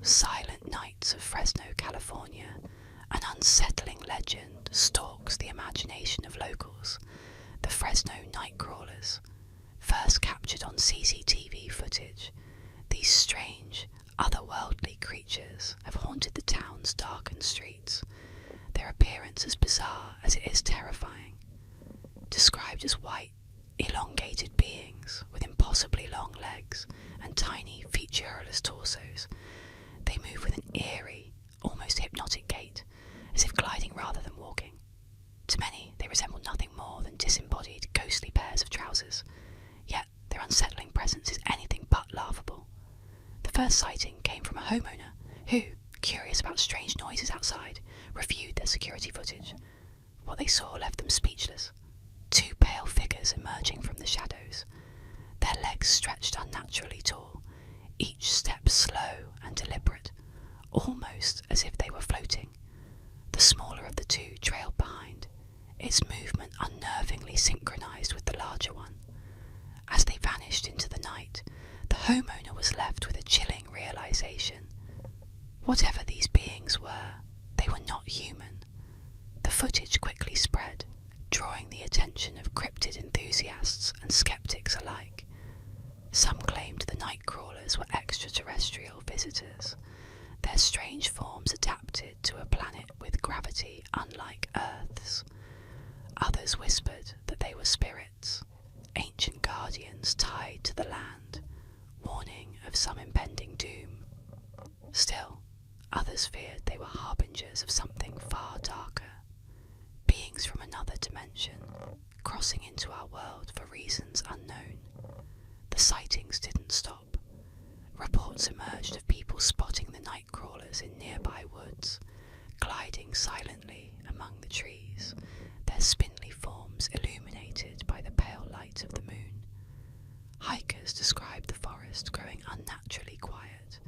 silent nights of Fresno, California, an unsettling legend stalks the imagination of locals. The Fresno night crawlers, first captured on CCTV footage, these strange, otherworldly creatures have haunted the town's darkened streets, their appearance as bizarre as it is terrifying. Described as white, elongated beings with impossibly long legs and tiny, featureless torsos, they move with an eerie, almost hypnotic gait, as if gliding rather than walking. To many, they resemble nothing more than disembodied, ghostly pairs of trousers, yet their unsettling presence is anything but laughable. The first sighting came from a homeowner who, curious about strange noises outside, reviewed their security footage. What they saw left them speechless. Two pale figures emerging from the shadows, their legs stretched unnaturally tall, each step slow and deliberate, almost as if they were floating. The smaller of the two trailed behind, its movement unnervingly synchronized with the larger one. As they vanished into the night, the homeowner was left with a chilling realization. Whatever these beings were, they were not human. The footage quickly spread, drawing the attention of cryptid enthusiasts and skeptics alike. Some claimed the night crawlers were extraterrestrial visitors, their strange forms adapted to a planet with gravity unlike Earth's. Others whispered that they were spirits, ancient guardians tied to the land, warning of some impending doom. Still, others feared they were harbingers of something far darker, beings from another dimension, crossing into our world for reasons unknown. The sightings didn't stop. Reports emerged of people spotting the night crawlers in nearby woods, gliding silently among the trees, their spindly forms illuminated by the pale light of the moon. Hikers described the forest growing unnaturally quiet,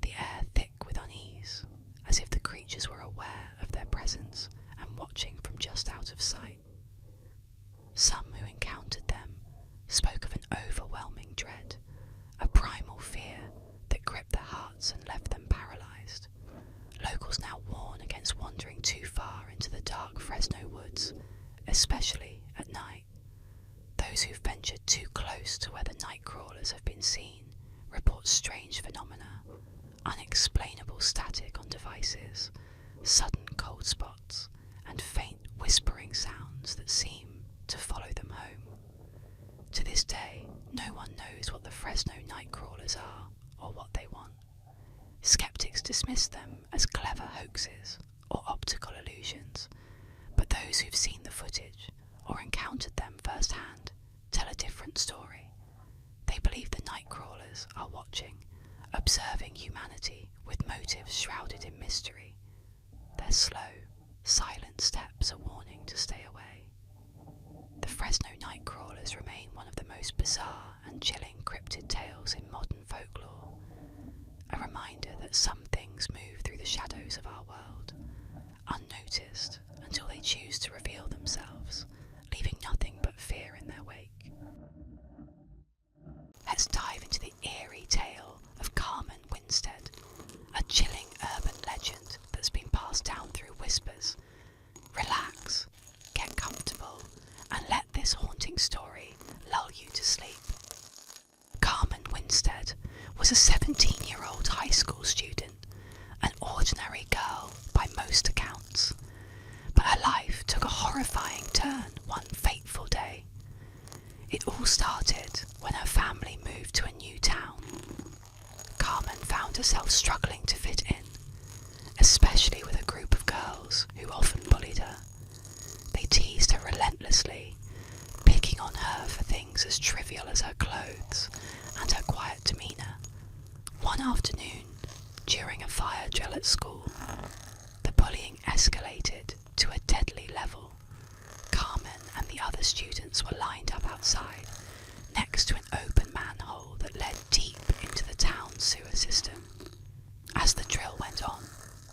the air thick with unease, as if the creatures were aware of their presence and watching from just out of sight. Some who encountered them spoke of an overwhelming dread, a primal fear that gripped their hearts and left them paralyzed. Locals now warn against wandering too far into the dark Fresno woods, especially at night. Those who've ventured too close to where the night crawlers have been seen report strange phenomena, unexplainable static on devices, sudden cold spots, and faint whispering sounds that seem to follow them home. To this day, no one knows what the Fresno night crawlers are or what they want. Skeptics dismiss them as clever hoaxes or optical illusions, but those who've seen the footage or encountered them firsthand tell a different story. They believe the night crawlers are watching, observing humanity with motives shrouded in mystery. Their slow, silent steps are warning to stay away. The Fresno night crawlers remain one of the most bizarre and chilling cryptid tales in modern folklore, a reminder that some things move through the shadows of our world, unnoticed until they choose to reveal themselves, leaving nothing but fear in their wake. Let's dive into the eerie tale of Carmen Winstead, a chilling urban legend that's been passed down through whispers. Relax, get comfortable, and let this haunting story lull you to sleep. Carmen Winstead was a 17-year-old high school student, an ordinary girl by most accounts. But her life took a horrifying turn one fateful day. It all started when her family moved to a new town. Carmen found herself struggling to fit in, especially with a group of girls who often bullied her. They teased her relentlessly, picking on her for things as trivial as her clothes and her quiet demeanour. One afternoon, during a fire drill at school, the bullying escalated to a deadly level. Carmen and the other students were lined up outside, next to an open manhole that led deep into the town's sewer system. As the drill went on,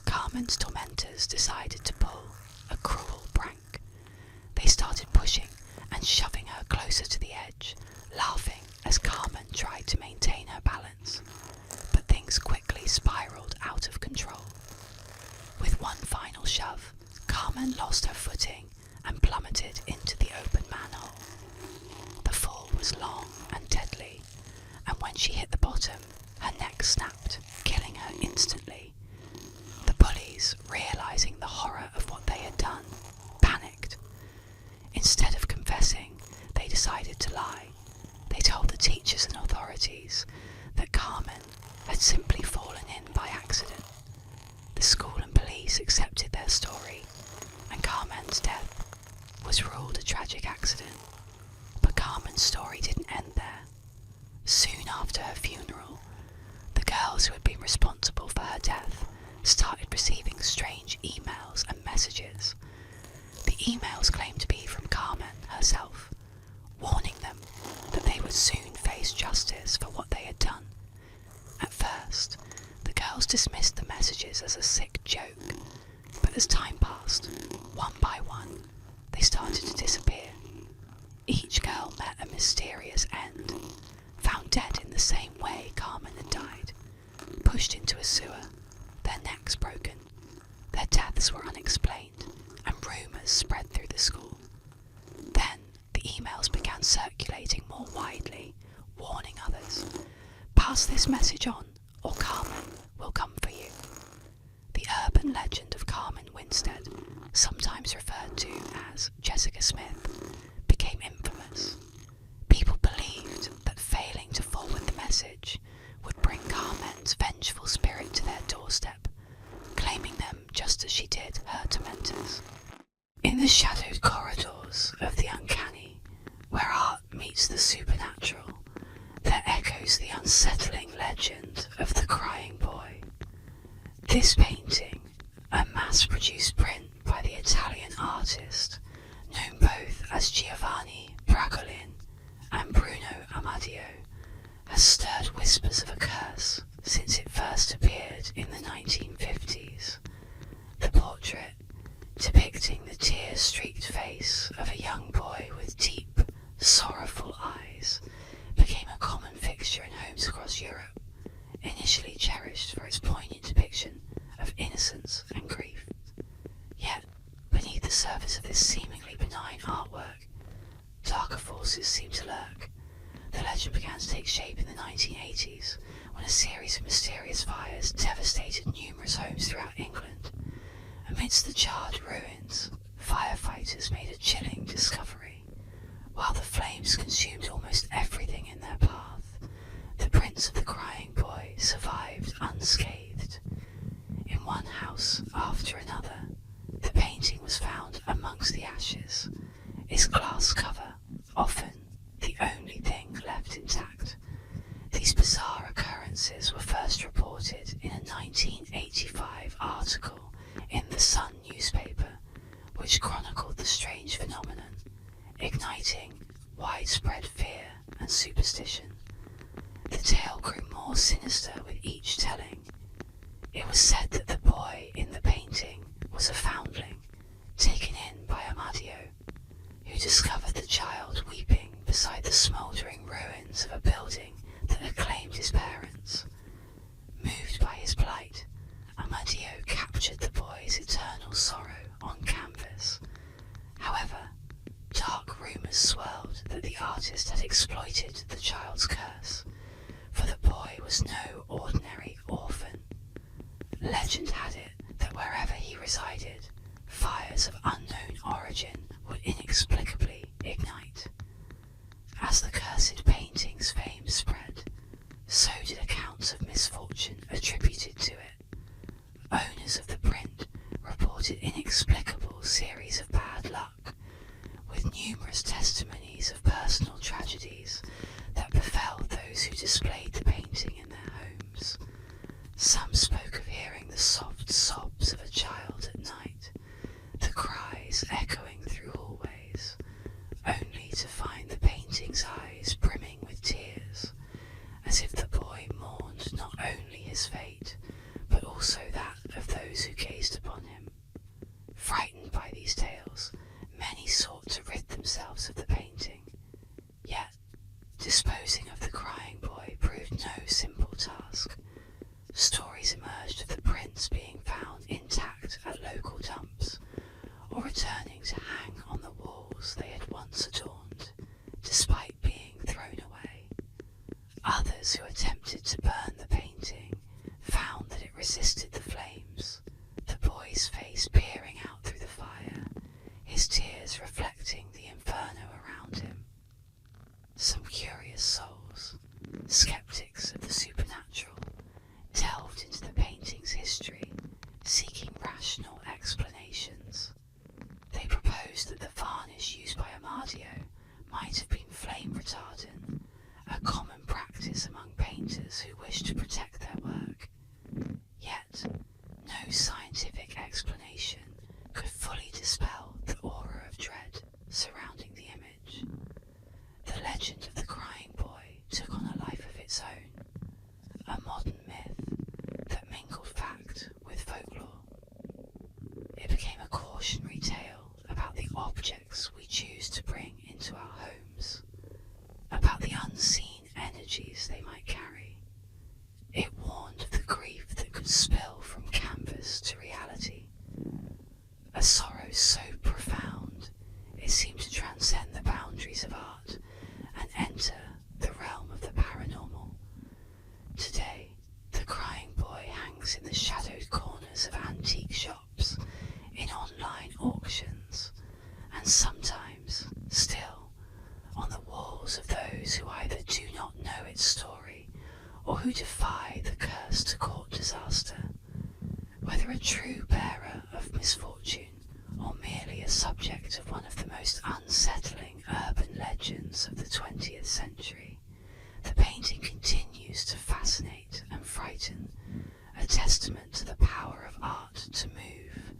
Carmen's tormentors decided to pull a cruel prank. They started pushing and shoving her closer to the edge, laughing as Carmen tried to maintain her balance. But things quickly spiralled out of control. With one final shove, Carmen lost her footing and plummeted into the open manhole. The fall was long and deadly, and when she hit the bottom, her neck snapped, killing her instantly. The bullies, realizing the horror of what they had done, panicked. Instead of confessing, they decided to lie. They told the teachers and authorities that Carmen had simply fallen in by accident. The school and police accepted their story, and Carmen's death was ruled a tragic accident. But Carmen's story didn't end there. Soon after her funeral, the girls who had been responsible for her death started receiving strange emails and messages. The emails claimed to be from Carmen herself, warning them that they would soon face justice for what they had done. At first, the girls dismissed the messages as a sick joke, but as time passed, one by one, they started to disappear. Each girl met a mysterious end, found dead in the same way Carmen had died, pushed into a sewer, their necks broken. Their deaths were unexplained, and rumours spread through the school. Then the emails began circulating more widely, warning others, "Pass this message on, or Carmen will come for you." The urban legend of Carmen Winstead, sometimes referred to as Jessica Smith, became infamous. People believed that failing to forward the message would bring Carmen's vengeful spirit to their doorstep, claiming them just as she did her tormentors. In the shadowed corridors of the uncanny, where art meets the supernatural, there echoes the unsettling legend of the crying boy. This painting, a mass-produced print by the Italian artist, known both as Giovanni Bragolin and Bruno Amadio, has stirred whispers of a curse since it first appeared in the 1950s. The portrait, depicting the tear-streaked face of a young boy with deep, sorrowful eyes, became a common fixture in homes across Europe, initially cherished for its poignant depiction of innocence and grief. Yet, beneath the surface of this seemingly benign artwork, darker forces seemed to lurk. The legend began to take shape in the 1980s, when a series of mysterious fires devastated numerous homes throughout England. Amidst the charred ruins, firefighters made a chilling discovery. While the flames consumed almost everything in their path, the prints of the crying boy survived unscathed. In one house after another, the painting was found amongst the ashes, its glass cover often the only thing left intact. These bizarre occurrences were first reported in a 1985 article in the Sun newspaper, which chronicled the strange phenomenon, igniting widespread fear and superstition. The tale grew more sinister with each telling. It was said that the boy in the painting was a foundling, taken in by Amadio, who discovered the child weeping beside the smouldering ruins of a building that had claimed his parents. Moved by his plight, Amadio captured the boy's eternal sorrow on canvas. However, dark rumours swirled that the artist had exploited the child's curse, for the boy was no ordinary orphan. Legend had it that wherever he resided, fires of unknown origin would inexplicably ignite. As the cursed painting's fame spread, so did accounts of misfortune attributed to it. Owners of the print reported inexplicable series of bad luck, with numerous testimonies of personal tragedies that befell those who displayed the painting in their homes. Some spoke of hearing the soft sobs of a child at night, the cries echoing through hallways, only to find the painting's eyes brimming with tears, as if the boy mourned not only his fate, but also that of those who gazed upon him. Frightened by these tales, many sought to rid themselves of the painting. Yet, disposing of the crying boy proved no simple task. Stories returning to hang on the walls they had once adorned, despite being thrown away. Others who attempted to burn the painting found that it resisted the flames, the boy's face peering out through the fire, his tears reflecting the inferno around him. Some curious souls, skeptics of the supernatural, delved into the painting's history, seeking rational explanations. They proposed that the varnish used by Amadio might have been flame retardant, a common practice among painters who wished to protect their work. Yet, no scientific explanation could fully dispel the aura of dread surrounding the image. The legend of the crying boy took on a life of its own, a modern myth that mingled fact with folklore. It became a cautionary tale about the objects we choose to bring into our homes, about the unseen energies they might carry. It warned of the grief that could spill from canvas to reality, a sorrow so profound it seemed to transcend the boundaries of art and enter the realm of the paranormal. Today, the crying boy hangs in the shadowed corners of antique shops, in online auctions, and sometimes, still, on the walls of those who either do not know its story or who defy the curse to court disaster. Whether a true bearer of misfortune or merely a subject of one of the most unsettling urban legends of the 20th century, the painting continues to fascinate and frighten, a testament to the power of art to move,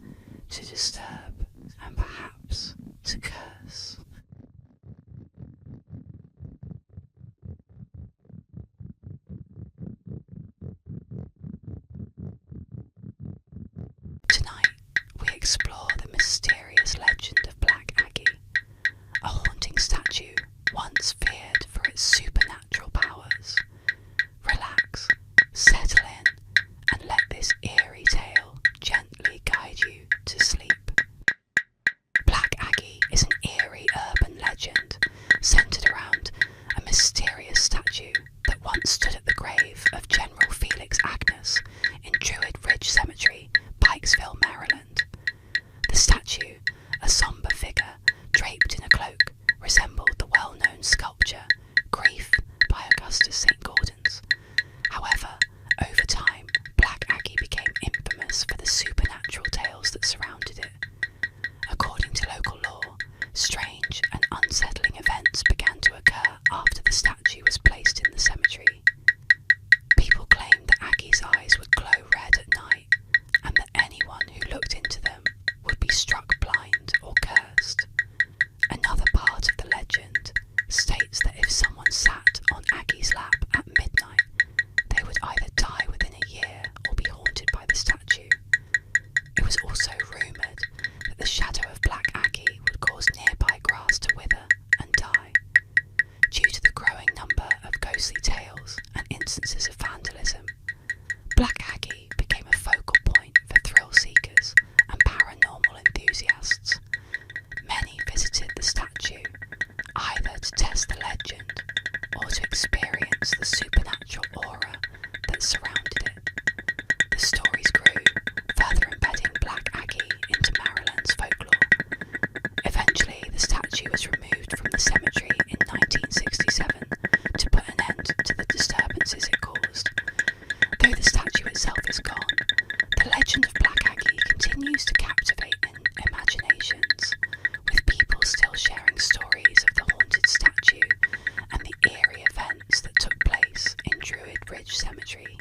to disturb, and perhaps to curse. Tonight, we explore the mysterious legend of Black Aggie, a haunting statue once feared for its supernatural powers. Relax, settle in, and let this eerie tale gently guide you to sleep. Black Aggie is an eerie urban legend centered around a mysterious statue that once stood at the grave of General Felix Agnes in Druid Ridge Cemetery, Pikesville, Maryland. The statue, a somber figure draped in a cloak, resembled the well-known sculpture Grief by Augustus St. Gaudens. However, over time, Black Aggie became infamous for the supernatural tales that surrounded it. According to local law, strange and unsettling events began to occur after the statue was placed in the cemetery. People claimed that Aggie's eyes would glow red at night, and that anyone who looked into them would be struck blind or cursed. Another part of the legend states that if someone sat on Aggie's lap at midnight, they would either die within a year or be haunted by the statue. It was also rumoured that the shadow of Black Aggie would cause nearby grass to wither and die. Due to the growing number of ghostly tales and instances of vandalism, Black Aggie became a focal point for thrill seekers and paranormal enthusiasts. Many visited the statue, either to test the legend or to experience the supernatural aura that surrounded it. The stories grew, further embedding Black Aggie into Maryland's folklore. Eventually, the statue was removed from the cemetery in 1967 to put an end to the disturbances it caused. Though the statue itself is gone, the legend of Black Aggie continues to captivate imaginations, with people still sharing stories of the haunted statue and the eerie events that took place in Druid Ridge Cemetery.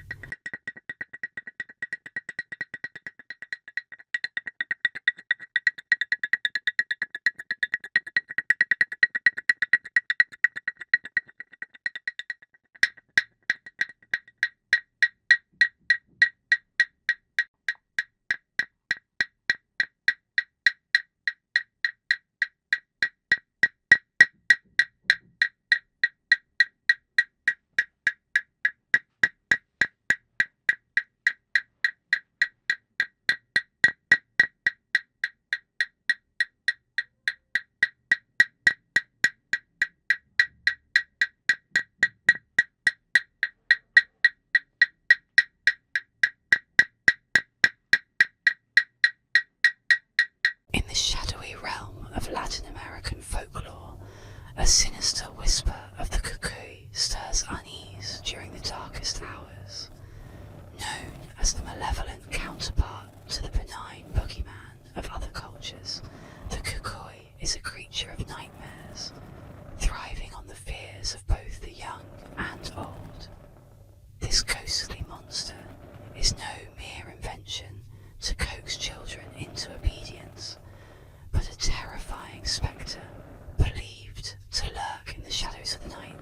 of Latin American folklore, a sinister whisper of the cuckoo stirs unease during the darkest hours. Known as the malevolent counterpart to the benign boogeyman of other cultures, the cuckoo is a creature of nightmares, thriving on the fears of both the young and old. This ghostly monster is no mere invention to coax children into obedience, but a terrifying spectre believed to lurk in the shadows of the night,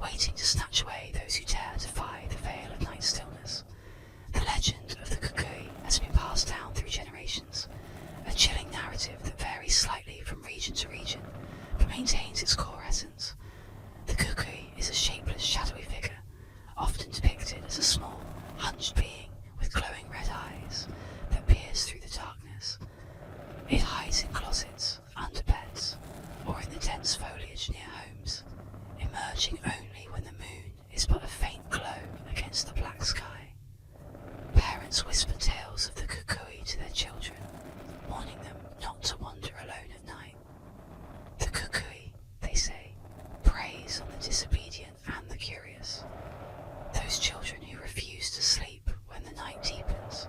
waiting to snatch away those who dare defy the veil of night stillness. The legend of the cuckoo has been passed down through generations, a chilling narrative that varies slightly from region to region, but maintains its core essence. The cuckoo is a shapeless, shadowy figure, often depicted as a small, hunched being with glowing red eyes that peers through the darkness. It hides in closets, under beds, or in the dense foliage near homes, emerging only when the moon is but a faint glow against the black sky. Parents whisper tales of the cuckoo to their children, warning them not to wander alone at night. The cuckoo, they say, preys on the disobedient and the curious, those children who refuse to sleep when the night deepens,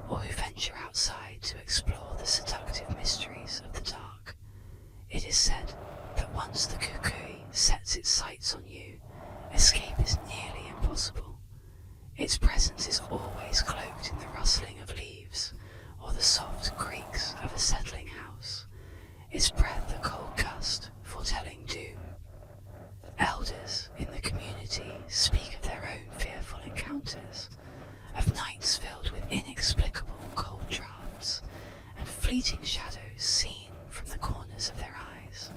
or who venture outside to explore the seductive mysteries of the dark. It is said that once the cuckoo sets its sights on you, escape is nearly impossible. Its presence is always cloaked in the rustling of leaves or the soft creaks of a settling house, its breath a cold gust foretelling doom. Elders in the community speak of their own fearful encounters, of nights filled with inexplicable cold draughts and fleeting shadows seen from the corners of their eyes.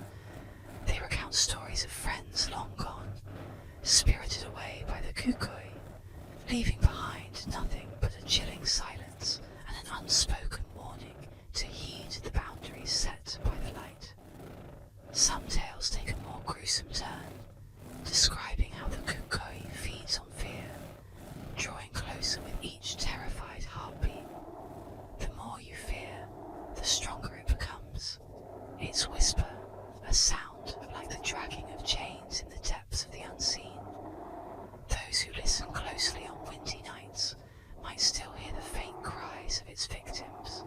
They recount stories of friends long gone, spirited away by the cuckoo, leaving behind nothing but a chilling silence and an unspoken warning to heed the boundaries set by the light. Some tales take a more gruesome turn, describing how the cuckoo feeds on fear, drawing closer with each terrified heartbeat. The more you fear, the stronger it becomes. Its whisper, a sound like the dragging of chains in the depths of the unseen. Those who listen closely on windy nights might still hear the faint cries of its victims,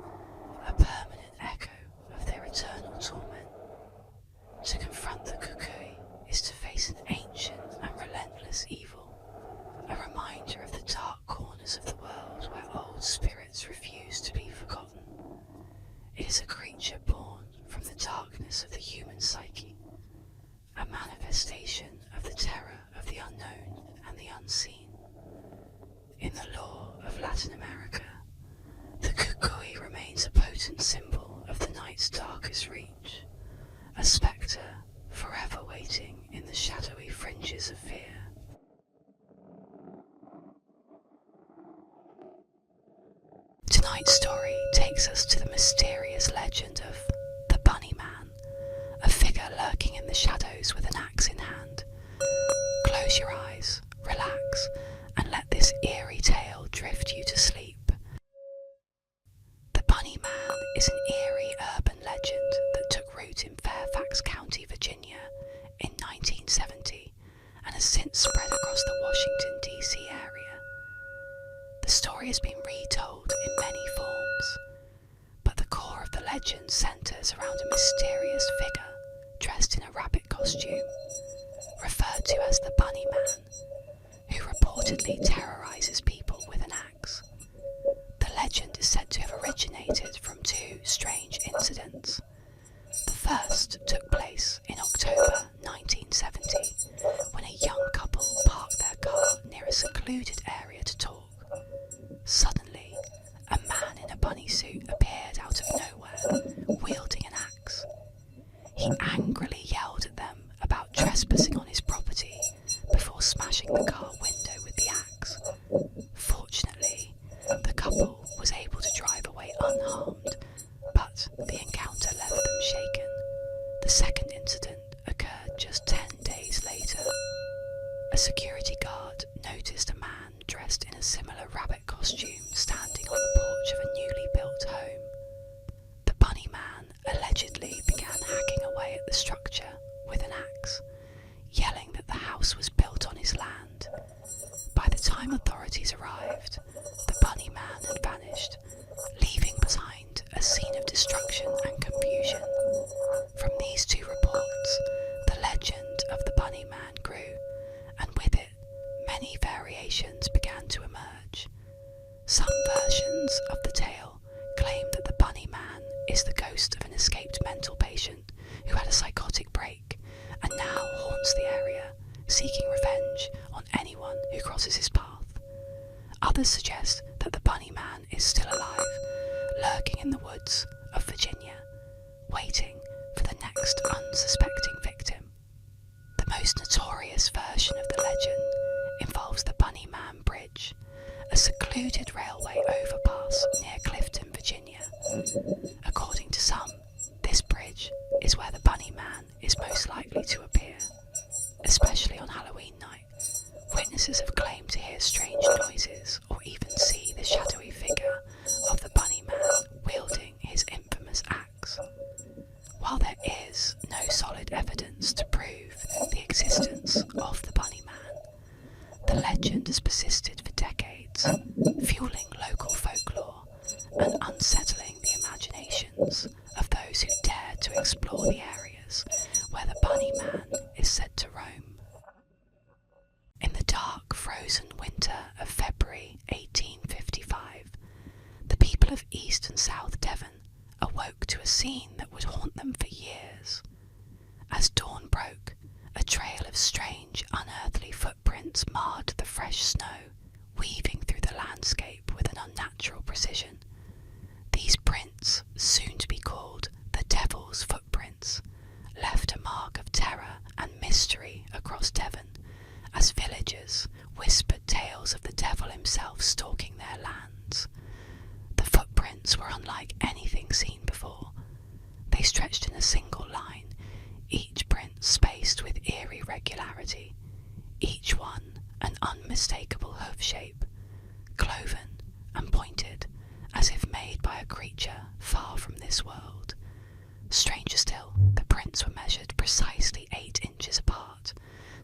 a permanent echo of their eternal torment. To confront the cuckoo is to face an ancient and relentless evil, a reminder of the dark corners of the world where old spirits refuse to be forgotten. It is a creature born from the darkness of the human psyche, a manifestation of the terror of the unknown and the unseen. In the lore of Latin America, the cuckoo remains a potent symbol of the night's darkest reach, a spectre forever waiting in the shadowy fringes of fear. Tonight's story takes us to the mysterious legend of the Bunny Man, a figure lurking in the shadows with an axe in hand. Close your eyes, relax, and let this eerie tale drift you to sleep. The Bunny Man is an eerie urban legend that took root in Fairfax County, Virginia in 1970 and has since spread across the Washington, D.C. area. The story has been retold in many forms, but the core of the legend centres around a mysterious figure dressed in a rabbit costume, referred to as the Bunny Man, who reportedly terrorises people with an axe. The legend is said to have originated from two strange incidents. The first took place in October 1970, when a young couple parked their car near a secluded area to talk. Suddenly, a man in a bunny suit appeared out of nowhere, wielding an axe. He angrily yelled at them about trespassing on his property before smashing the car window with the axe. Fortunately, the couple was able to drive away unharmed, but the encounter left them shaken. The second incident occurred just 10 days later. A security guard noticed a man dressed in a similar rabbit costume standing on the porch of a newly built home. The Bunny Man allegedly began Some versions of the tale claim that the Bunny Man is the ghost of an escaped mental patient who had a psychotic break and now haunts the area, seeking revenge on anyone who crosses his path. Others suggest that the Bunny Man is still alive, lurking in the woods of Virginia, waiting for the next unsuspecting victim. The most notorious version of the legend involves the Bunny Man Bridge, a secluded railway overpass near Clifton, Virginia. According to some, this bridge is where the Bunny Man is most likely to appear, especially on Halloween night. Witnesses have claimed to hear strange noises or even see the shadowy figure of the Bunny Man wielding his infamous axe. While there is no solid evidence to prove the existence of the Bunny Man, the legend has persisted for decades, fueling local folklore and unsettling the imaginations of those who dare to explore the areas where the Bunny Man is said to roam. In the dark, frozen winter of February 1855, the people of East and South Devon awoke to a scene that would haunt them for years. As dawn broke, a trail of strange, unearthly footprints marred the fresh snow, weaving through the landscape with an unnatural precision. These prints, soon to be called the Devil's Footprints, left a mark of terror and mystery across Devon, as villagers whispered tales of the devil himself stalking their lands. The footprints were unlike anything seen before. They stretched in a single line, each print spaced with eerie regularity, each one an unmistakable hoof shape, cloven and pointed, as if made by a creature far from this world. Stranger still, the prints were measured precisely 8 inches apart,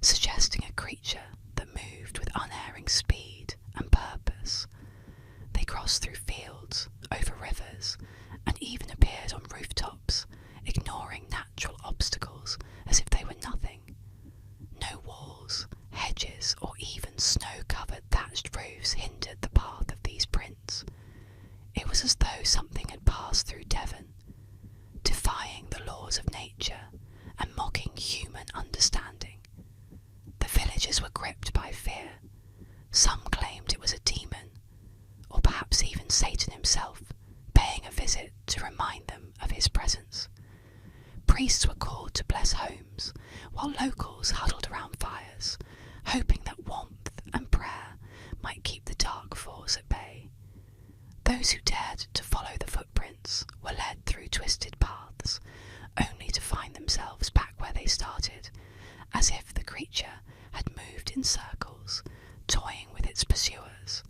suggesting a creature that moved with unerring speed and purpose. They crossed through fields, over rivers, and even appeared on rooftops, ignoring natural obstacles as if they were nothing. No walls, hedges, or even snow-covered thatched roofs hindered the path of these prints. It was as though something had passed through Devon, defying the laws of nature and mocking human understanding. The villagers were gripped by fear. Some claimed it was a demon, or perhaps even Satan himself, paying a visit to remind them of his presence. Priests were called to bless homes, while locals huddled around fires, hoping that warmth and prayer might keep the dark force at bay. Those who dared to follow the footprints were led through twisted paths, only to find themselves back where they started, as if the creature had moved in circles, toying with its pursuers.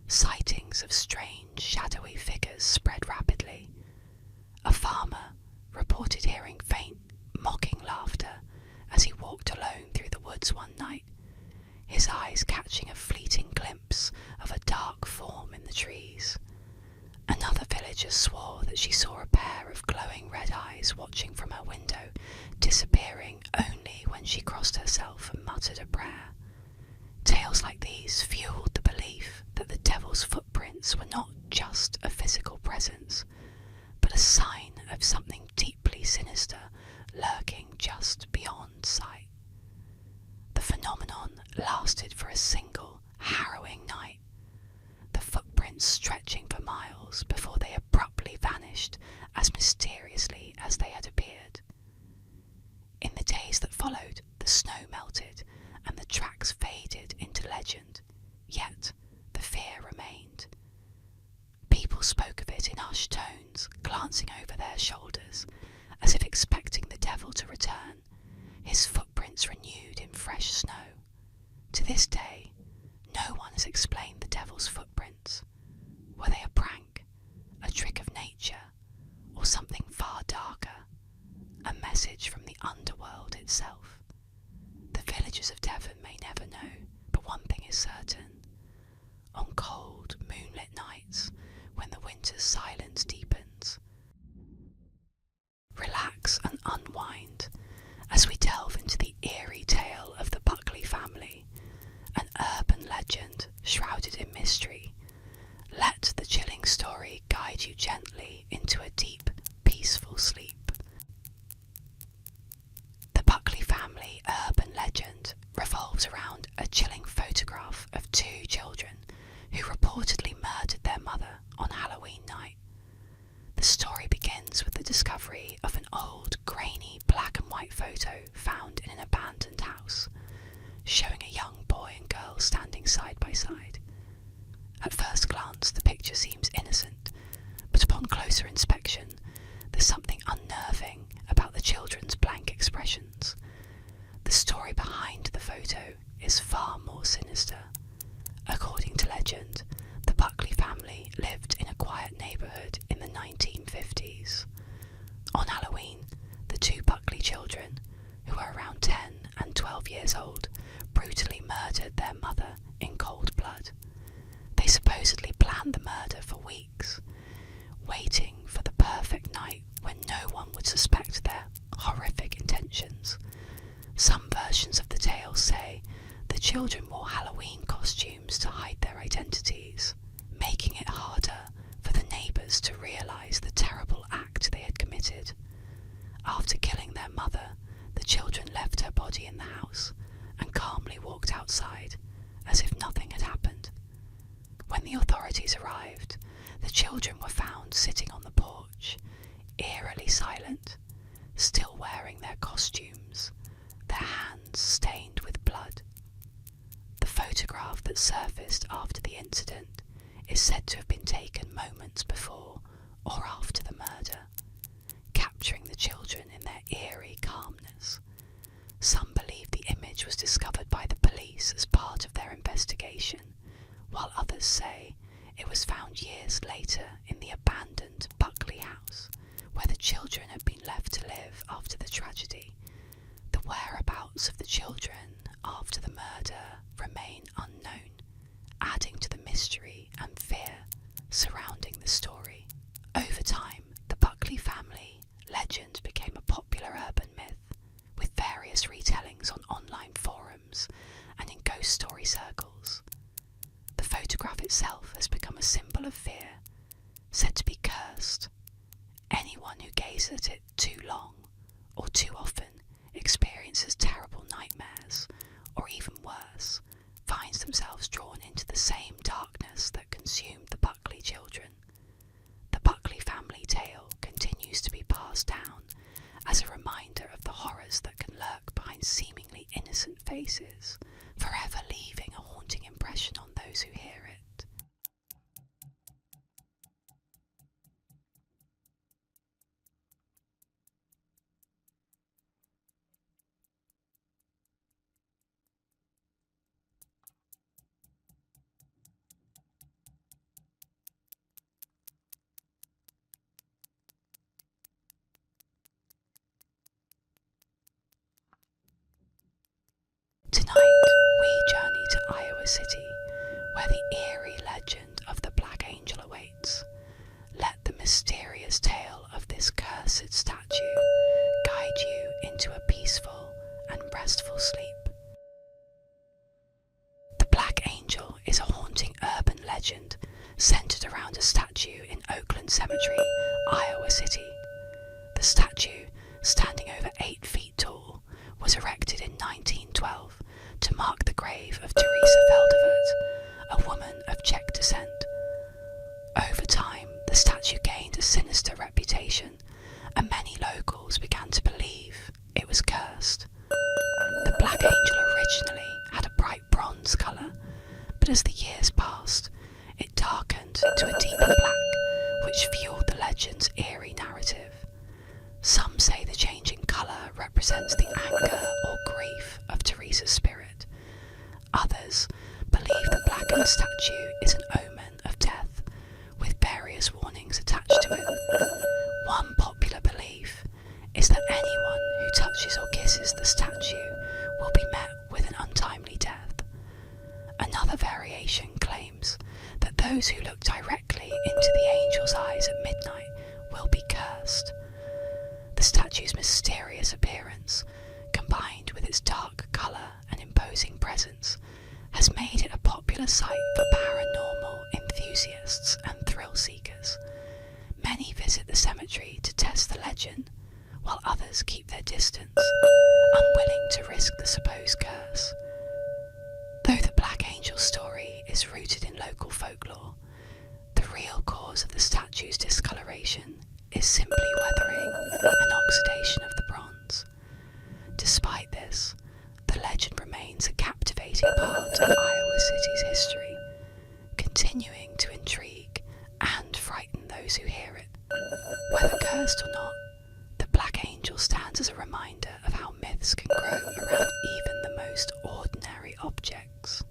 Sightings of strange, shadowy figures spread rapidly. A farmer reported hearing faint, mocking laughter as he walked alone through the woods one night, his eyes catching a fleeting glimpse of a dark form in the trees. Another villager swore that she saw a pair of glowing red eyes watching from her window, disappearing only when she crossed herself and muttered a prayer. Tales like these fueled the belief that the devil's footprints were not just a physical presence, but a sign of something deeply sinister lurking just beyond sight. The phenomenon lasted for a single, harrowing night, the footprints stretching for miles before they abruptly vanished as mysteriously as they had appeared. In the days that followed, the snow melted and the tracks faded into legend, yet the fear remained. People spoke of it in hushed tones, glancing over their shoulders, as if expecting the devil to return, his footprints renewed in fresh snow. To this day, no one has explained the devil's footprints. Were they a prank, a trick of nature, or something far darker, a message from the underworld itself? The villagers of Devon may never know, but one thing is certain. On cold, moonlit nights, when the winter's silence deepens, relax and unwind as we delve into the eerie tale of the Buckley family, an urban legend shrouded in mystery gently into a deep, peaceful sleep. The Buckley family urban legend revolves around a chilling photograph of two children who reportedly murdered their mother on Halloween night. The story begins with the discovery of an old, grainy black and white photo found in an abandoned house, showing a young boy and girl standing side by side. At first glance, the picture seems innocent, but upon closer inspection, there's something unnerving about the children's blank expressions. The story behind the photo is far more sinister. According to legend, the Buckley family lived in a quiet neighbourhood in the 1950s. On Halloween, the two Buckley children, who were around 10 and 12 years old, brutally murdered their mother in cold blood. They supposedly planned the murder for weeks, waiting for the perfect night when no one would suspect their horrific intentions. Some versions of the tale say the children wore Halloween costumes to hide their identities, making it harder for the neighbours to realise the terrible act they had committed. After killing their mother, the children left her body in the house and calmly walked outside as if nothing had happened. When the authorities arrived, the children were found sitting on the porch, eerily silent, still wearing their costumes, their hands stained with blood. The photograph that surfaced after the incident is said to have been taken moments before or after the murder, capturing the children in their eerie calmness. Some believe the image was discovered by the police as part of their investigation, while others say it was found years later in the abandoned Buckley house, where the children had been left to live after the tragedy. The whereabouts of the children after the murder remain unknown, adding to the mystery and fear surrounding the story. Over time, the Buckley family legend became a popular urban myth, with various retellings on online forums and in ghost story circles. The photograph itself has become a symbol of fear, said to be cursed. Anyone who gazes at it too long or too often experiences terrible nightmares, or even worse, finds themselves drawn into the same darkness that consumed the Buckley children. The Buckley family tale continues to be passed down as a reminder of the horrors that can lurk behind seemingly innocent faces, forever leaving a haunting impression on those who hear it. Tonight, we journey to Iowa City, where the eerie legend of the Black Angel awaits. Let the mysterious tale of this cursed statue guide you into a peaceful and restful sleep. The Black Angel is a haunting urban legend centered around a statue in Oakland Cemetery, Iowa City. The statue, standing over 8 feet tall, was erected in 1912 to mark the grave of Teresa Feldovert, a woman of Czech descent. Over time, the statue gained a sinister reputation, and many locals began to believe it was cursed. The Black Angel originally had a bright bronze colour, but as the years passed, it darkened to a deeper black, which fueled the legend's eerie narrative. Some say the change in colour represents the anger or grief of Teresa's spirit. Others believe the blackened statue is an omen of death, with various warnings attached to it. One popular belief is that anyone who touches or kisses the statue will be met with an untimely death. Another variation claims that those who look directly into the angel's eyes at midnight will be cursed. The statue's mysterious appearance, combined with its dark colour and imposing presence, has made it a popular site for paranormal enthusiasts and thrill seekers. legend, while others keep their distance, unwilling to risk the supposed curse. Though the Black Angel story is rooted in local folklore, the real cause of the statue's discoloration is simply weathering and oxidation of the bronze. Despite this, the legend remains a captivating part of Iowa City's history, continuing to intrigue and frighten those who hear it. Whether cursed or not, the Black Angel stands as a reminder of how myths can grow around even the most ordinary objects.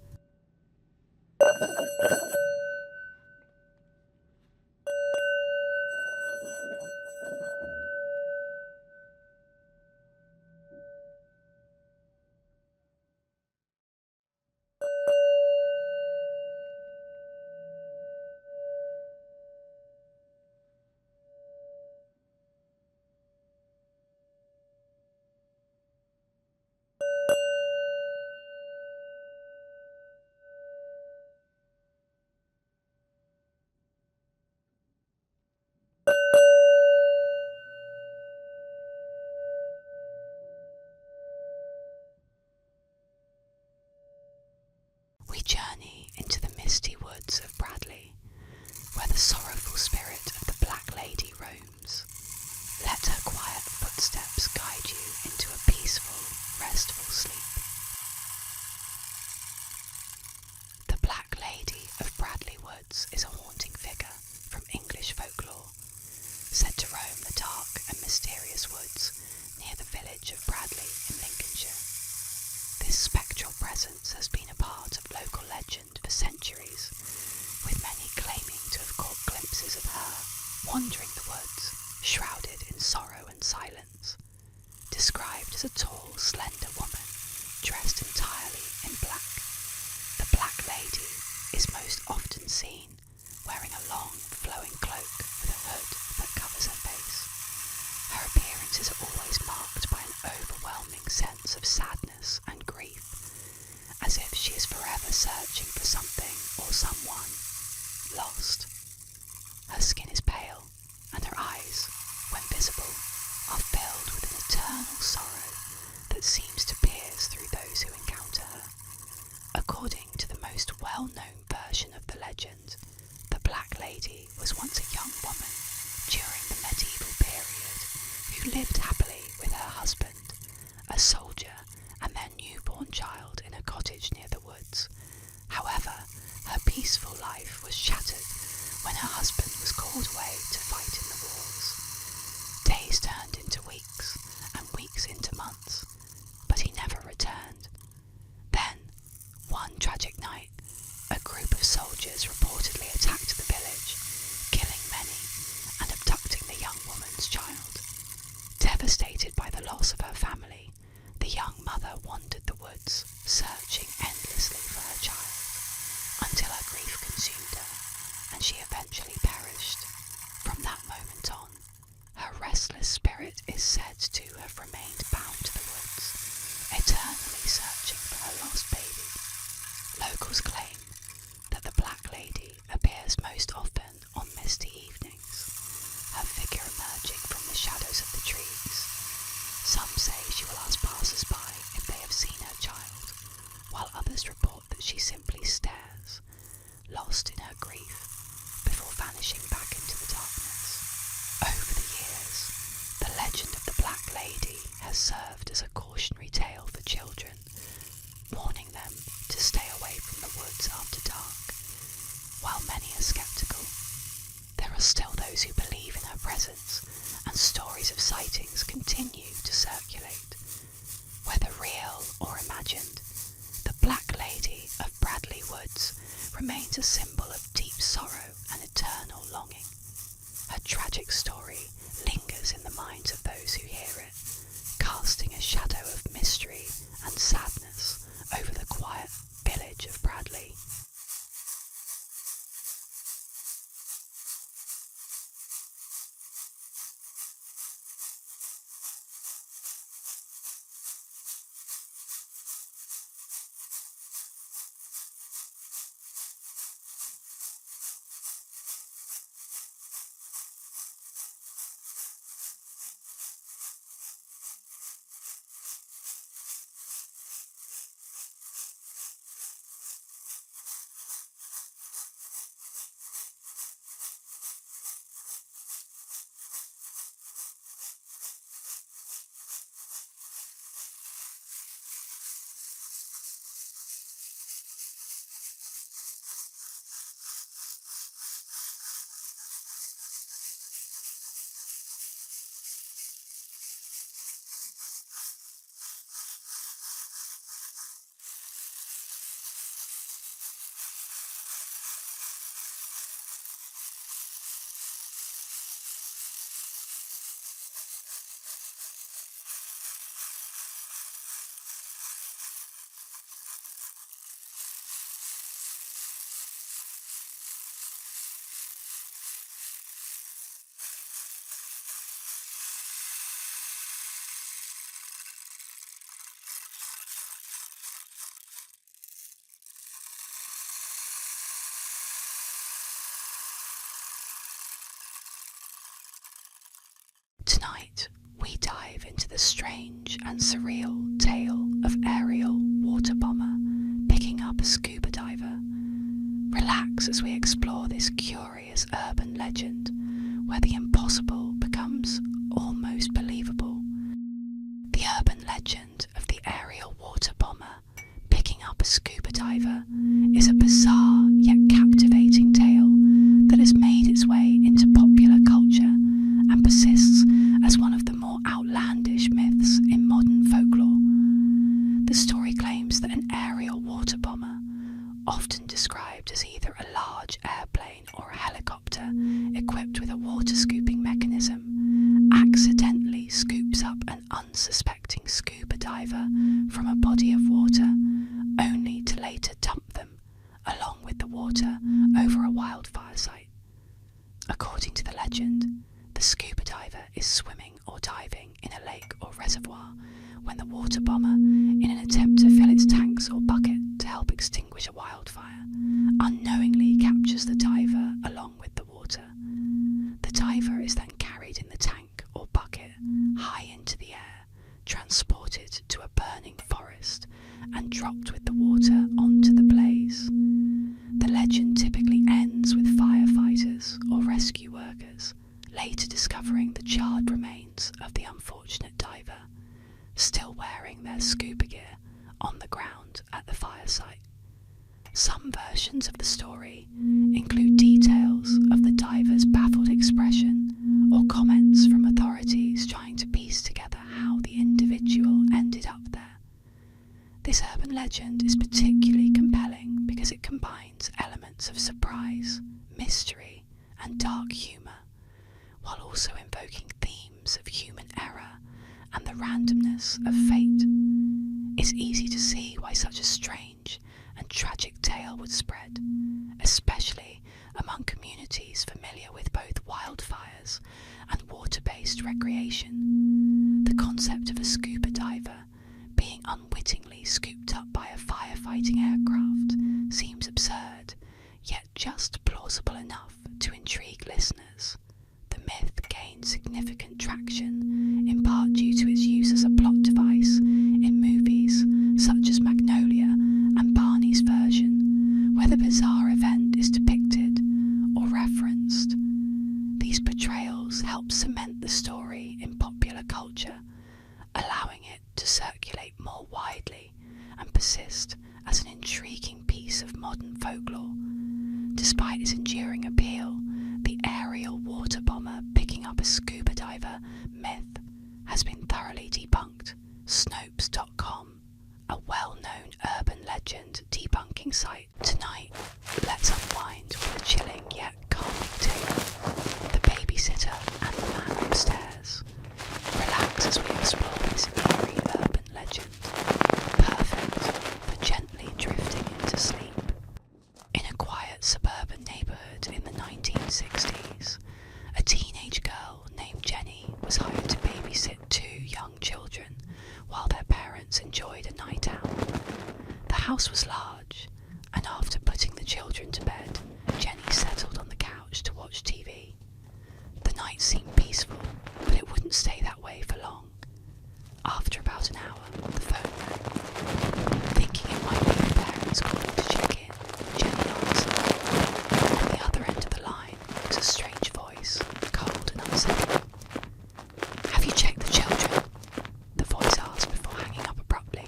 We journey into the misty woods of Bradley, where the sorrowful spirit of the Black Lady roams. Let her quiet footsteps guide you into a peaceful, restful sleep. The Black Lady of Bradley Woods is a haunting figure from English folklore, said to roam the dark and mysterious woods near the village of Bradley in Lincolnshire. This spectral presence has been a part of local legend for centuries, with many claiming to have caught glimpses of her wandering the woods, shrouded in sorrow and silence. Described as a tall, slender woman dressed entirely in black, the Black Lady is most often seen wearing a long, flowing cloak with a hood that covers her face. Her appearance is always marked by an overwhelming sense of sadness and grief, as if she is forever searching for something or someone lost. Her skin is pale, and her eyes, when visible, are filled with an eternal sorrow that seems to pierce through those who encounter her. According to the most well-known version of the legend, the Black Lady was once a young woman during the medieval period who lived happily with her husband, a soldier, and their newborn child in a cottage near the woods. However, her peaceful life was shattered when her husband was called away to fight in the wars. Days turned into weeks, and weeks into months, but he never returned. Then, one tragic night, a group of soldiers reportedly attacked the village, killing many and abducting the young woman's child. Devastated by the loss of her family, the young mother wandered the woods, searching endlessly for her child, until her grief consumed her, and she eventually perished. From that moment on, her restless spirit is said to have remained bound to the woods, eternally searching for her lost baby. Locals claim that the Black Lady appears most often on misty evenings, her figure emerging from the shadows of the trees. Some say she will ask passers-by if they have seen her child, while others report that she simply stares, lost in her grief, before vanishing back into the darkness. Over the years, the legend of the Black Lady has served as a cautionary tale for children, warning them to stay away from the woods after dark. While many are skeptical, there are still those who believe in her presence, and stories of sightings continue to circulate. Whether real or imagined, the Black Lady of Bradley Woods remains a symbol of deep sorrow and eternal longing. Her tragic story lingers in the minds of those who hear it, casting a shadow of mystery and sadness over the quiet village of Bradley. Tonight, we dive into the strange and surreal tale of aerial water bomber picking up a scuba diver. Relax as we explore this curious urban legend where the impossible becomes almost believable. The urban legend of the aerial water bomber picking up a scuba diver is a bizarre yet captivating tale that has made its way into popular culture and persists as one of the more outlandish myths in modern folklore. The story claims that an aerial water bomber, often described as either a large airplane or a helicopter equipped with a water scooping mechanism, accidentally scoops up an unsuspecting scuba diver from a body of water, only to later dump them, along with the water, over a wildfire site. According to the legend, the scuba diver is swimming or diving in a lake or reservoir when the water bomber, in an attempt to fill its tanks or bucket to help extinguish a wildfire, unknowingly captures the diver along with the water. The diver is then carried in the tank or bucket high into the air, transported to a burning forest, and dropped with the water onto the blaze. The legend typically ends with firefighters or rescue workers later discovering the charred remains of the unfortunate diver, still wearing their scuba gear, on the ground at the fire site. Some versions of the story include details of the diver's baffled expression or comments from authorities trying to piece together how the individual ended up there. This urban legend is particularly compelling because it combines elements of surprise, mystery, and dark humour, while also invoking themes of human error and the randomness of fate. It's easy to see why such a strange and tragic tale would spread, especially among communities familiar with both wildfires and water-based recreation. The concept of a scuba diver being unwittingly scooped up by a firefighting aircraft seems absurd, yet just plausible enough to intrigue listeners. The myth gained significant traction, in part due to its use as a plot device in movies such as Magnolia and Barney's version, where the bizarre event is depicted or referenced. These portrayals help cement the story in popular culture, allowing it to circulate more widely and persist as an intriguing piece of modern folklore. Despite its enduring appeal, the aerial water bomber picking up a scuba diver myth has been thoroughly debunked. Snopes.com, a well-known urban legend debunking site. Tonight, let's unwind with a chilling yet calming tale, The Babysitter and the Man Upstairs. Relax as we explore this eerie urban legend, perfect for gently drifting into sleep. In a quiet suburban neighbourhood in the 1960s, a teenage girl named Jenny was hired to babysit two young children while their parents enjoyed a night out. The house was large, and after putting the children to bed, Jenny settled on the couch to watch TV. The night seemed peaceful, but it wouldn't stay that way for long. After about an hour, the phone rang. Thinking it might be the parents calling to check in, Jenny answered. On the other end of the line was a strange voice, cold and unsettling. "Have you checked the children?" the voice asked before hanging up abruptly.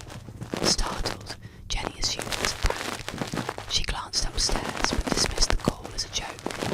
Startled, Jenny assumed it was a prank. She glanced upstairs but dismissed the call as a joke.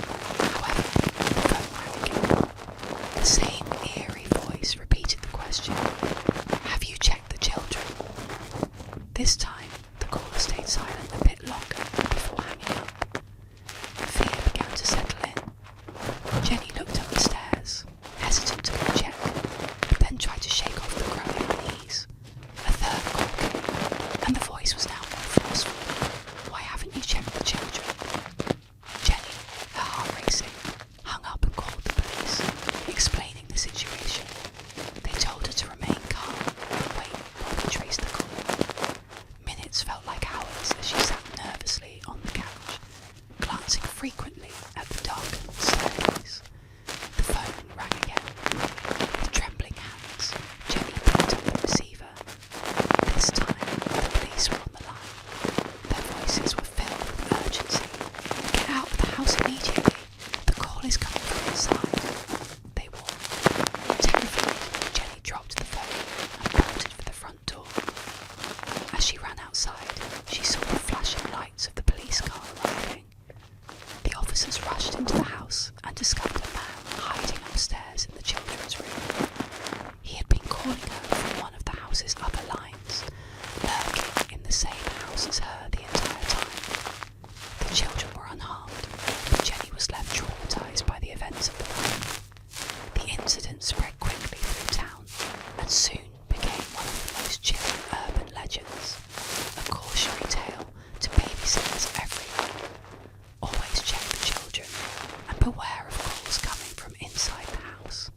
house and discovered a man hiding upstairs in the children's room. He had been calling her from one of the house's upper lines, lurking in the same house as her the entire time. The children were unharmed, but Jenny was left traumatised by the events of the night. The incident spread quickly through town and soon became one of the most chilling urban legends, a cautionary tale to babysitters everywhere. Always check the children and beware of calls coming from inside the house.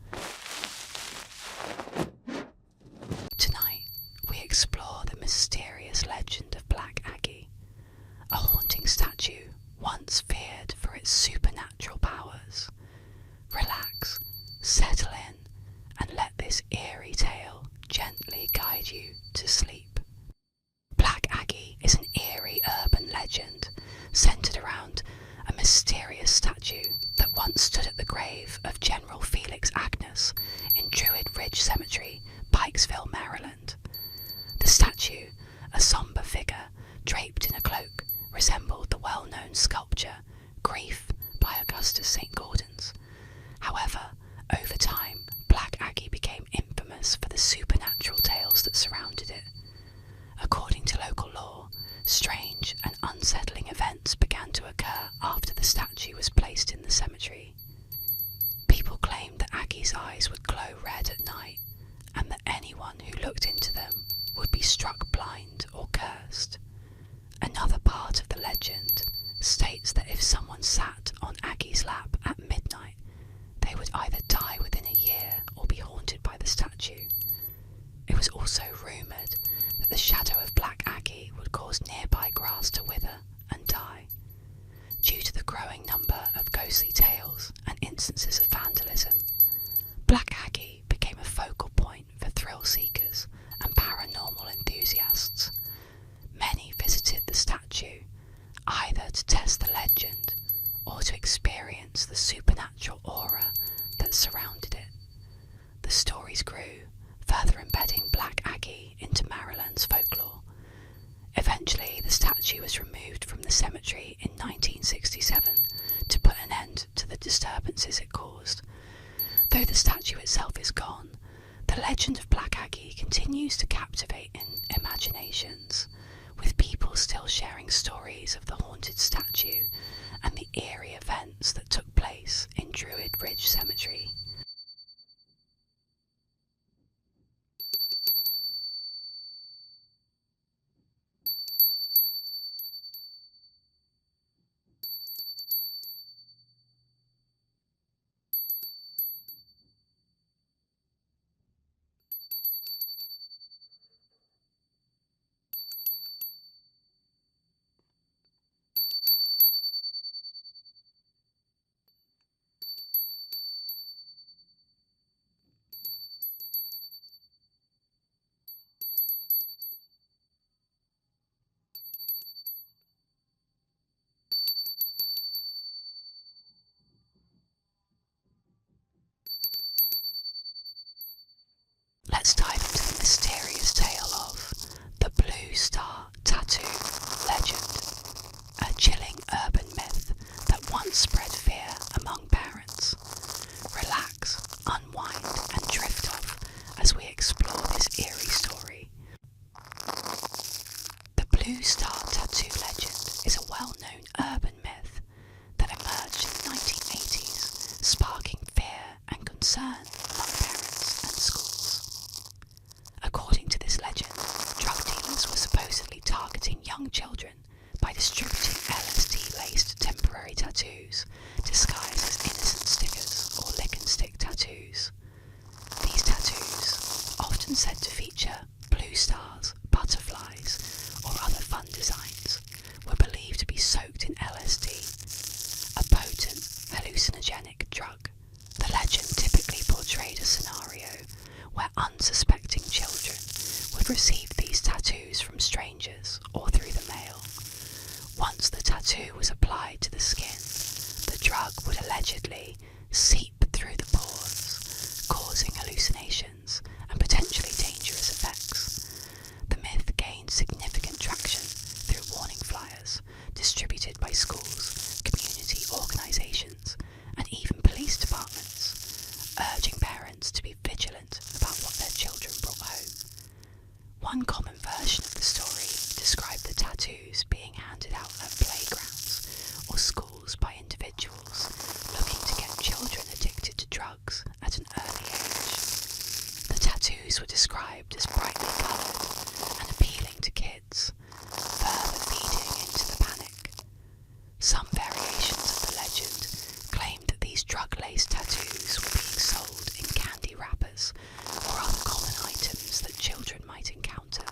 Tonight, we explore the mysterious legend of Black Aggie, a haunting statue once feared for its supernatural powers. Relax, settle in, and let this eerie tale gently guide you to sleep. Black Aggie is an eerie urban legend centred around a mysterious statue that once stood at the grave of General Felix Agnes in Druid Ridge Cemetery, Pikesville, Maryland. The statue, a sombre figure draped in a cloak, resembled the well-known sculpture Grief by Augustus St. Gaudens. However, over time, Black Aggie became infamous for the supernatural tales that surrounded it. According to local law, strange and unsettling events began to occur after the statue was placed in the cemetery. People claimed that Aggie's eyes would glow red at night, and that anyone who looked into them would be struck blind or cursed. Another part of the legend states that if someone sat on Aggie's lap at midnight, they would either die within a year or be haunted by the statue. It was also rumoured that the shadow of Black Aggie would cause nearby grass to wither and die. Due to the growing number of ghostly tales and instances of vandalism, Black Aggie became a focal point for thrill seekers and paranormal enthusiasts. Many visited the statue either to test the legend or to experience the supernatural aura that surrounded it. The stories grew, further embedding Black Aggie into Maryland's folklore. Eventually, the statue was removed from the cemetery in 1967 to put an end to the disturbances it caused. Though the statue itself is gone, the legend of Black Aggie continues to captivate in imaginations, with people still sharing stories of the haunted statue and the eerie events that took place in Druid Ridge Cemetery. Let's dive into the mysterious tale of the Blue Star Tattoo legend, a chilling urban myth that once spread fear among parents. Relax, unwind, and drift off as we explore this eerie story. The Blue Star Tattoo legend is a well-known urban myth that emerged in the 1980s, sparking fear and concern among parents and schools. According to this legend, drug dealers were supposedly targeting young children by distributing LSD-laced temporary tattoos disguised as innocent stickers or lick and stick tattoos. These tattoos, often said to feature blue stars, butterflies, or other fun designs, were believed to be soaked in LSD, a potent hallucinogenic drug. The legend typically portrayed a scenario where unsuspecting children would receive these tattoos from strangers or through the mail. Once the tattoo was applied to the skin, the drug would allegedly seep through the pores, causing hallucinations and potentially dangerous effects. The myth gained significant traction through warning flyers distributed by schools, community organisations, One common version of the story described the tattoos being handed out at playgrounds or schools by individuals looking to get children addicted to drugs at an early age. The tattoos were described as brightly coloured and appealing to kids, further feeding into the panic. Some variations of the legend claimed that these drug-laced tattoos were being sold in candy wrappers or other common items that children might encounter.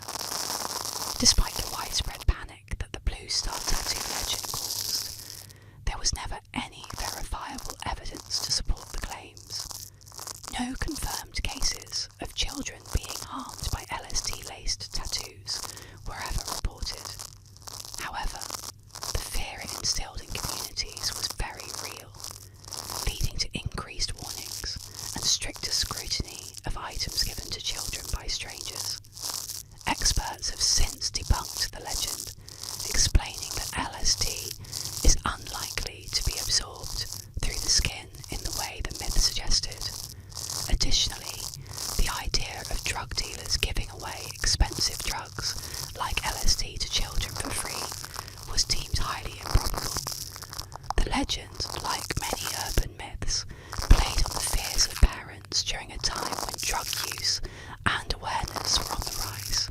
Despite the widespread panic that the Blue Star tattoo legend caused, there was never any verifiable evidence to support the claims. No confirmed cases of children being harmed by LSD-laced tattoos were ever reported. However, the fear it instilled in communities was very real, leading to increased warnings and stricter scrutiny of items given to children by strangers. Experts have since debunked the legend, explaining that LSD is unlikely to be absorbed through the skin in the way the myth suggested. Additionally, the idea of drug dealers giving away expensive drugs like LSD to children for free was deemed highly improbable. The legend, like many urban myths, played on the fears of parents during a time when drug use and awareness were on the rise,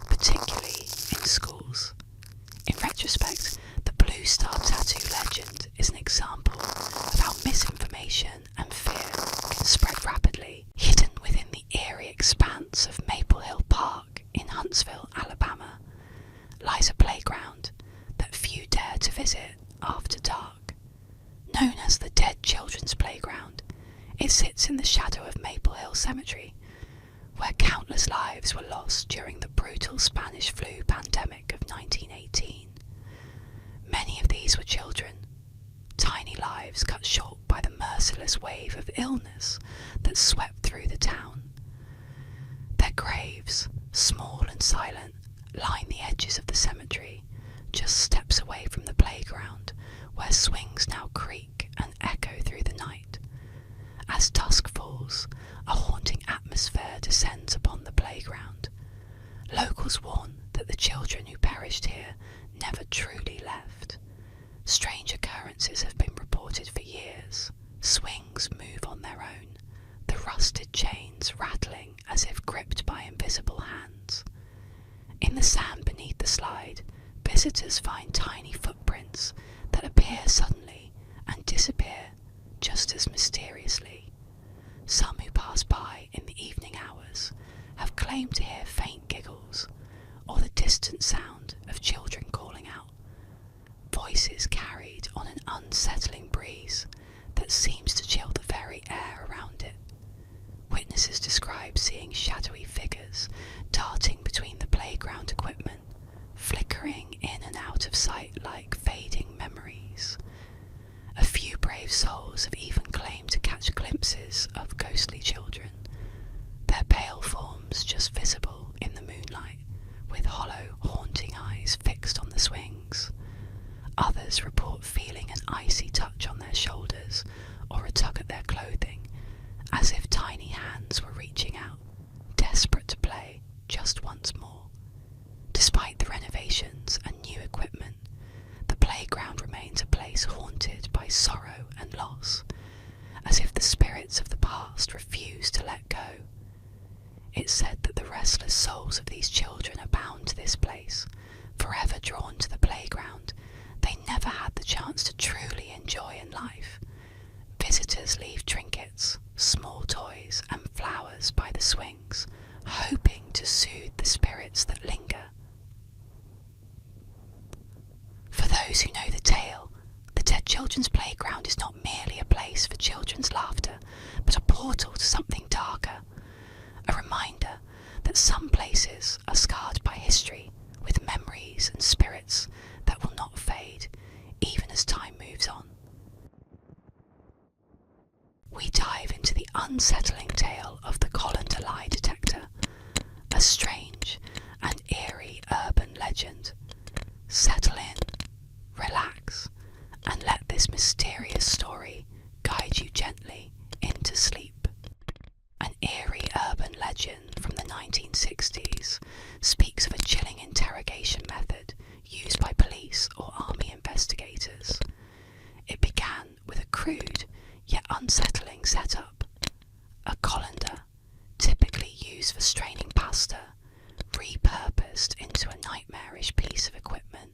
particularly in schools. In retrospect, the Blue Star tattoo legend is an example of how misinformation and fear can spread rapidly. Hidden within the eerie expanse of Maple Hill Park in Huntsville, Alabama, lies a playground that few dare to visit after dark. Known as the Dead Children's Playground, it sits in the shadow of Maple Hill Cemetery, where countless lives were lost during the brutal Spanish flu pandemic of 1918. Many of these were children, tiny lives cut short by the merciless wave of illness that swept through the town. Their graves, small and silent, line the edges of the cemetery, just steps away from the playground, where swings now creak and echo through the night. As dusk falls, a haunting atmosphere descends upon the playground. Locals warn that the children who perished here never truly left. Strange occurrences have been reported for years. Swings move on their own, the rusted chains rattling as if gripped by invisible hands. In the sand beneath the slide, visitors find tiny footprints that appear suddenly and disappear just as mysteriously. Some who pass by in the evening hours have claimed to hear faint giggles or the distant sound of children calling out, voices carried on an unsettling breeze that seems to chill the very air around it. Witnesses describe seeing shadowy figures darting between the playground equipment, flickering in and out of sight like fading memories. A few brave souls have even claimed to catch glimpses of ghostly children, their pale forms just visible in the moonlight, with hollow, haunting eyes fixed on the swings. Others report feeling an icy touch on their shoulders or a tug at their clothing, as if tiny hands were reaching out, desperate to play just once more. Despite the renovations and new equipment, the playground remains a place haunted by sorrow and loss, as if the spirits of the past refuse to let go. It's said that the restless souls of these children are bound to this place, forever drawn to the playground they never had the chance to truly enjoy in life. Visitors leave trinkets, small toys and flowers by the swings, hoping to soothe the spirits that linger. For those who know the tale, the Dead Children's Playground is not merely a place for children's laughter, but a portal to something darker. A reminder that some places are scarred by history, with memories and spirits that will not fade, even as time moves on. We dive into the unsettling tale of the Colander lie detector, a strange and eerie urban legend. Settle in, relax, and let this mysterious story guide you gently into sleep. An eerie urban legend from the 1960s speaks of a chilling interrogation method used by police or army investigators. It began with a crude yet unsettling setup. A colander, typically used for straining pasta, repurposed into a nightmarish piece of equipment.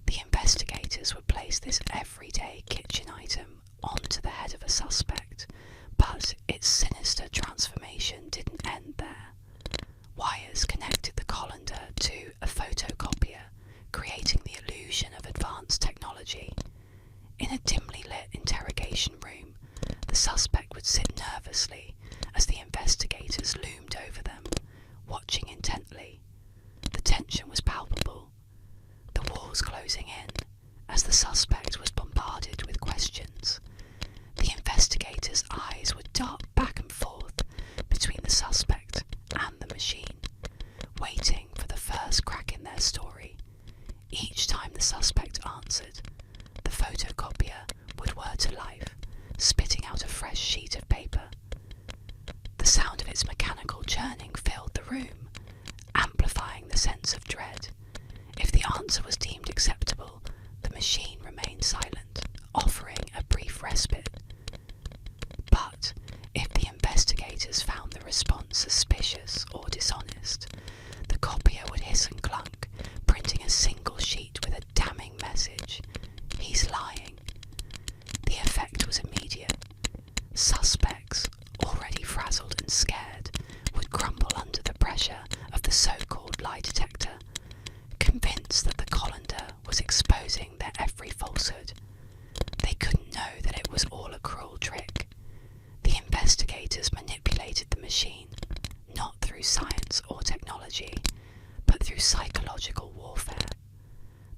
The investigators would place this everyday kitchen item onto the head of a suspect, but its sinister transformation didn't end there. Wires connected the colander to a photocopier, creating the illusion of advanced technology. In a dimly lit interrogation room, the suspect would sit nervously as the investigators loomed over them, watching intently. The tension was palpable, the walls closing in as the suspect was bombarded with questions. The investigators' eyes would dart back and forth between the suspect and the machine, waiting for the first crack in their story. Each time the suspect answered, the photocopier would whir to life, spitting out a fresh sheet of paper. The sound of its mechanical churning filled the room, amplifying the sense of dread. If the answer was deemed acceptable, the machine remained silent, offering a brief respite. But if the investigators found the response suspicious or dishonest, the copier would hiss and clunk, printing a single sheet with a damning message: "He's lying." The effect was immediate. Suspects, already frazzled and scared, would crumble under the pressure of the so-called lie detector, convinced that the colander was exposing their every falsehood. They couldn't know that it was all a cruel trick. The investigators manipulated the machine, not through science or technology, but through psychological warfare.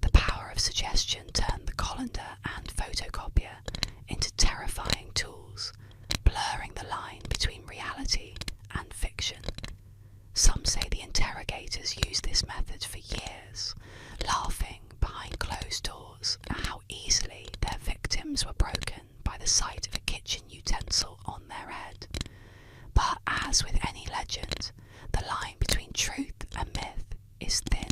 The power of suggestion turned the colander and photocopier into terrifying tools, blurring the line between reality and fiction. Some say the interrogators used this method for years, laughing behind closed doors at how easily their victims were broken by the sight of a kitchen utensil on their head. But as with any legend, the line between truth and myth is thin.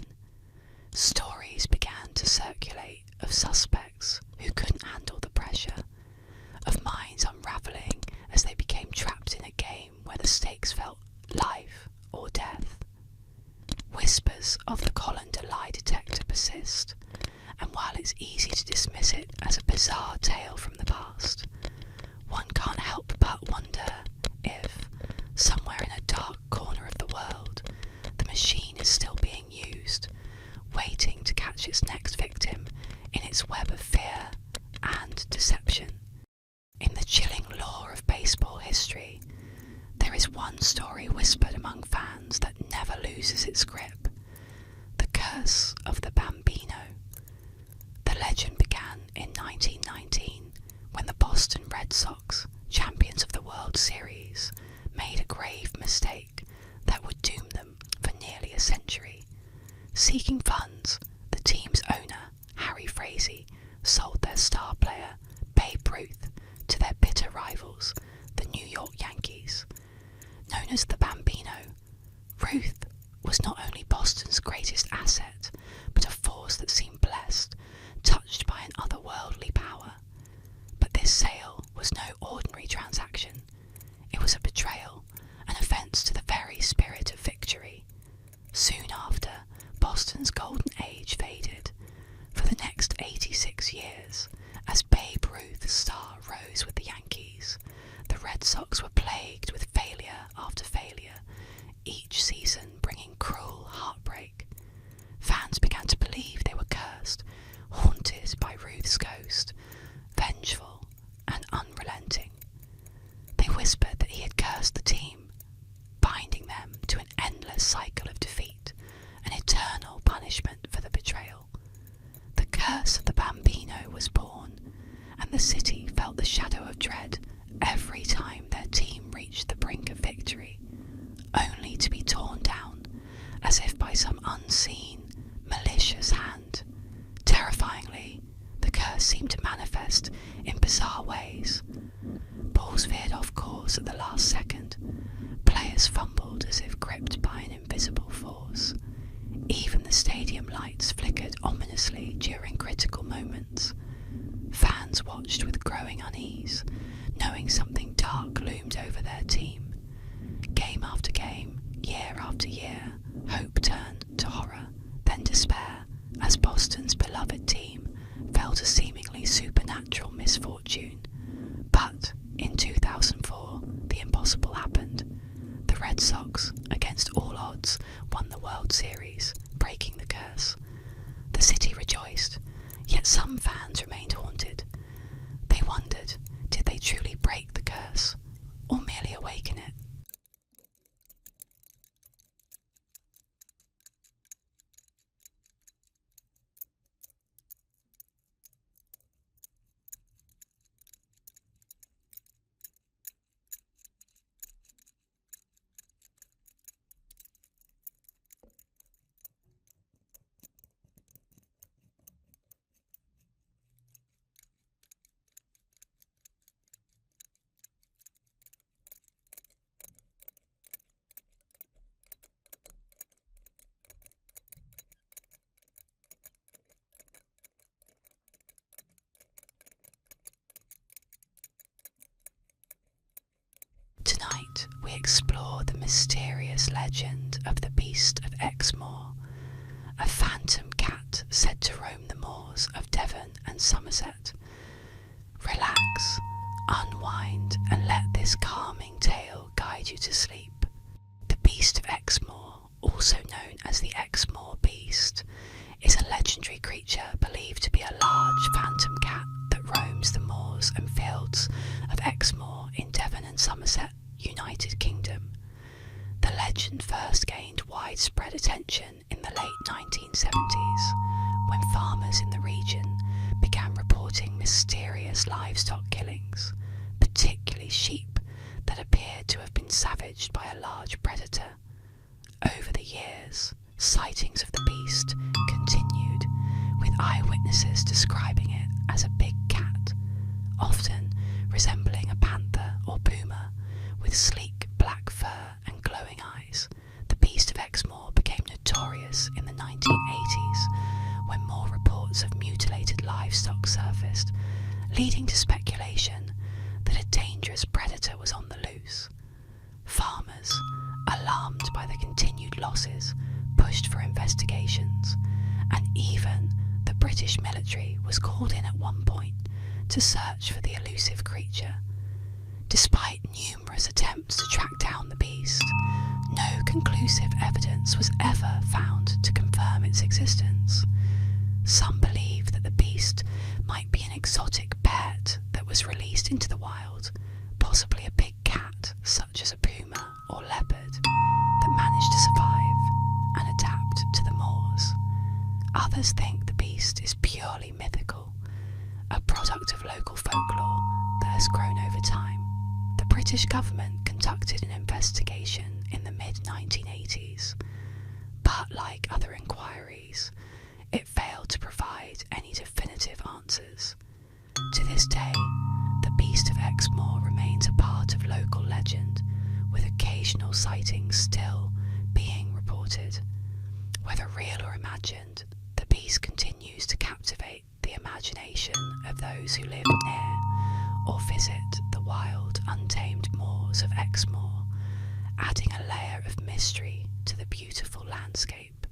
Stories began to circulate of suspects who couldn't handle the pressure, of minds unravelling as they became trapped in a game where the stakes felt life or death. Whispers of the colander lie detector persist, and while it's easy to dismiss it as a bizarre tale from the past, one can't help but wonder if, somewhere in a dark corner of the world, the machine is still being used, waiting to catch its next victim in its web of fear and deception. In the chilling lore of baseball history, there is one story whispered among fans that never loses its grip: the curse of the Bambino. The legend began in 1919 when the Boston Red Sox, champions of the World Series, made a grave mistake that would doom them for nearly a century. Seeking funds, the team's owner, Harry Frazee, sold their star player, Babe Ruth, to their bitter rivals, the New York Yankees. Known as the Bambino, Ruth was not only Boston's greatest asset, but a force that seemed blessed, touched by an otherworldly power. But this sale was no ordinary transaction. It was a betrayal, an offence to the very spirit of victory. Soon after, Boston's golden age faded. For the next 86 years, as Babe Ruth's star rose with the Yankees, the Red Sox were plagued with failure after failure, each season bringing cruel heartbreak. Fans began to believe they were cursed, haunted by Ruth's ghost, vengeful and unrelenting. They whispered that he had cursed the team, binding them to an endless cycle of defeat, an eternal punishment for the betrayal. The curse of the Bambino was born, and the city felt the shadow of dread every time their team reached the brink of victory, only to be torn down as if by some unseen, malicious hand. Terrifyingly, the curse seemed to manifest in bizarre ways. Balls veered off course at the last second. Players fumbled as if gripped by an invisible force. after game, year after year, hope turned to horror, then despair, as Boston's beloved team fell to seemingly supernatural misfortune. But in 2004, the impossible happened. The Red Sox, against all odds, won the World Series, breaking the curse. The city rejoiced, yet some fans remained haunted. They wondered, did they truly break the curse, or merely awaken it? Tonight, we explore the mysterious legend of the Beast of Exmoor, a phantom cat said to roam the moors of Devon and Somerset. Relax, unwind, and let this calming tale guide you to sleep. The Beast of Exmoor, also known as the Exmoor Beast, is a legendary creature believed to be a large phantom cat that roams the moors and fields of Exmoor in Devon and Somerset, United Kingdom. The legend first gained widespread attention in the late 1970s, when farmers in the region began reporting mysterious livestock killings, particularly sheep that appeared to have been savaged by a large predator. Over the years, sightings of the beast continued, with eyewitnesses describing it as a big cat, often resembling a panther or puma, with sleek black fur and glowing eyes. The Beast of Exmoor became notorious in the 1980s, when more reports of mutilated livestock surfaced, leading to speculation that a dangerous predator was on the loose. Farmers, alarmed by the continued losses, pushed for investigations, and even the British military was called in at one point to search for the elusive creature. Despite numerous attempts to track down the beast, no conclusive evidence was ever found to confirm its existence. Some believe that the beast might be an exotic pet that was released into the wild, possibly a big cat such as a puma or leopard that managed to survive and adapt to the moors. Others think the beast is purely mythical, a product of local folklore that has grown over time. The British government conducted an investigation in the mid-1980s, but like other inquiries, it failed to provide any definitive answers. To this day, the Beast of Exmoor remains a part of local legend, with occasional sightings still being reported. Whether real or imagined, the beast continues to captivate the imagination of those who live near or visit the wild, untamed moors of Exmoor, adding a layer of mystery to the beautiful landscape.